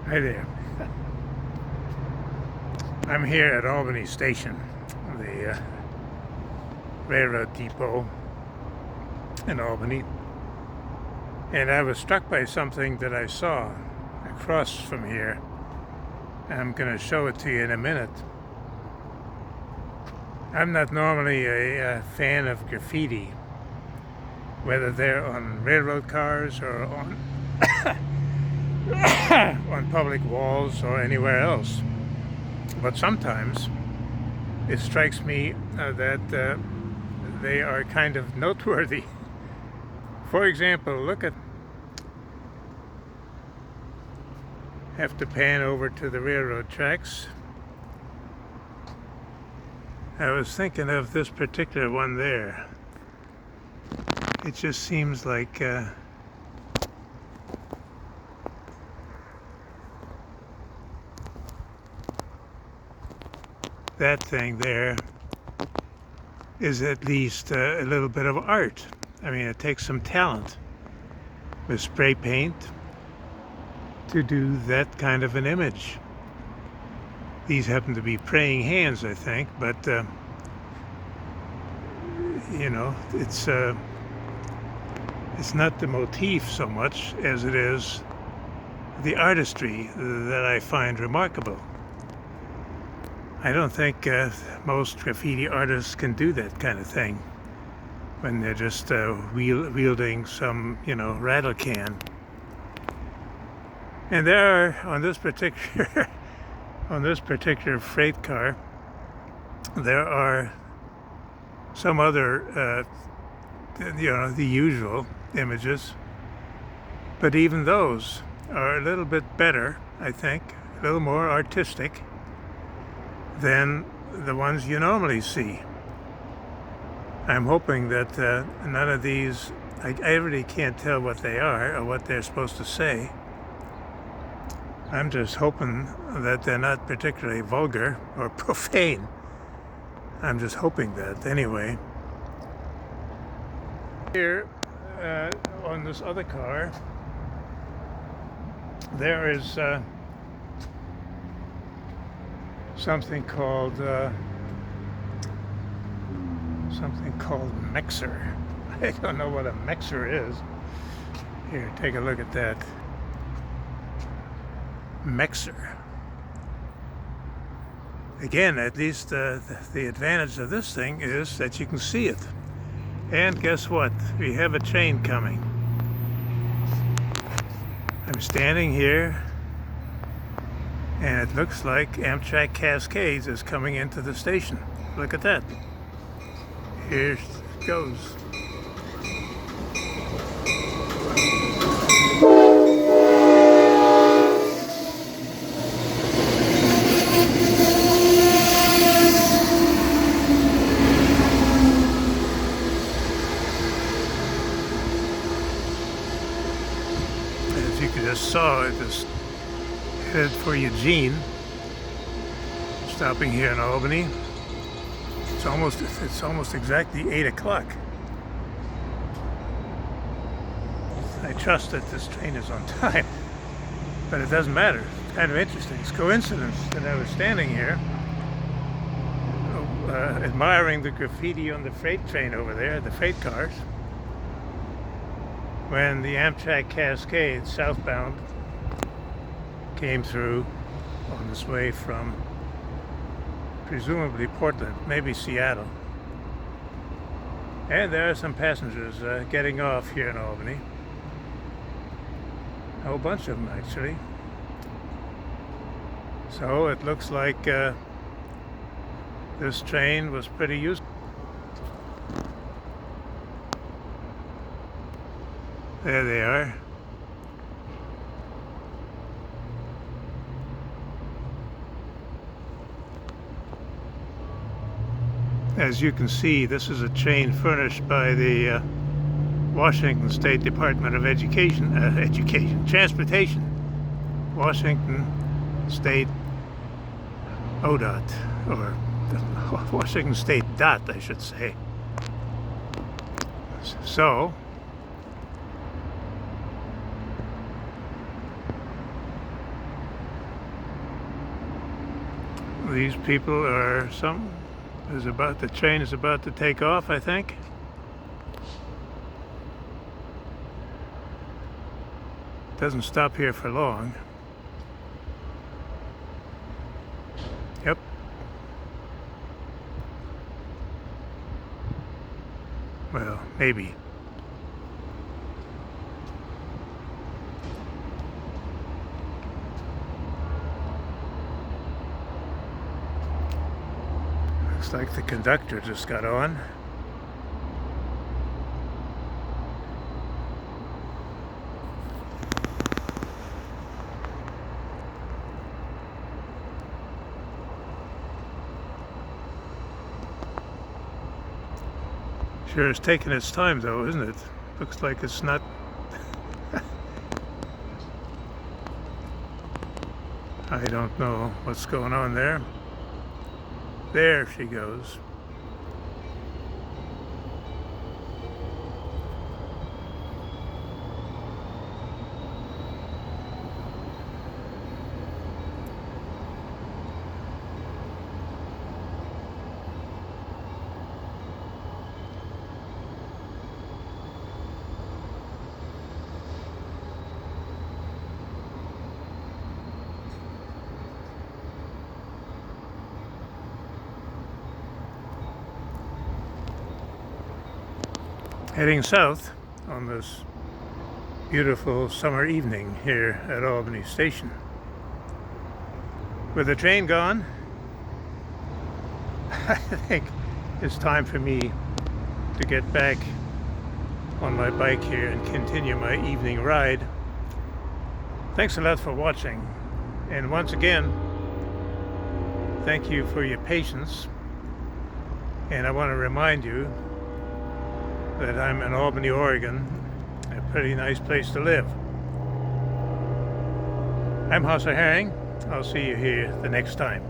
Hi there. I'm here at Albany Station, the railroad depot in Albany, and I was struck by something that I saw across from here. I'm going to show it to you in a minute. I'm not normally a fan of graffiti, whether they're on railroad cars or on on public walls or anywhere else. But sometimes it strikes me that they are kind of noteworthy. For example, look at, have to pan over to the railroad tracks. I was thinking of this particular one there. It just seems like that thing there is at least a little bit of art. I mean, it takes some talent with spray paint to do that kind of an image. These happen to be praying hands, I think, but you know, it's not the motif so much as it is the artistry that I find remarkable. I don't think most graffiti artists can do that kind of thing when they're just wielding some, rattle can. And there are, on this particular freight car, there are some other, the usual images, but even those are a little bit better, I think, a little more artistic than the ones you normally see. I'm hoping that none of these, I really can't tell what they are or what they're supposed to say. I'm just hoping that they're not particularly vulgar or profane. I'm just hoping that, anyway. Here, on this other car, there is something called mexer. I don't know what a mexer is. Here, take a look at that. Mexer. Again, at least the advantage of this thing is that you can see it. And guess what? We have a train coming. I'm standing here, and it looks like Amtrak Cascades is coming into the station. Look at that. Here it goes. As you just saw, it just headed for Eugene, stopping here in Albany. It's almost exactly 8 o'clock. I trust that this train is on time, but it doesn't matter. It's kind of interesting. It's coincidence that I was standing here admiring the graffiti on the freight train over there, the freight cars, when the Amtrak Cascade southbound came through on its way from presumably Portland, maybe Seattle. And there are some passengers getting off here in Albany. A whole bunch of them, actually. So it looks like this train was pretty useful. There they are. As you can see, this is a train furnished by the Washington State Department of Transportation. Washington State ODOT, or Washington State DOT, I should say. So, These people are the train is about to take off, I think. Doesn't stop here for long. Yep. Well, maybe. Looks like the conductor just got on. Sure is taking its time though, isn't it? Looks like it's not... I don't know what's going on there. There she goes. Heading south on this beautiful summer evening here at Albany Station. With the train gone, I think it's time for me to get back on my bike here and continue my evening ride. Thanks a lot for watching, and once again, thank you for your patience. And I want to remind you that I'm in Albany, Oregon, a pretty nice place to live. I'm House of Herring. I'll see you here the next time.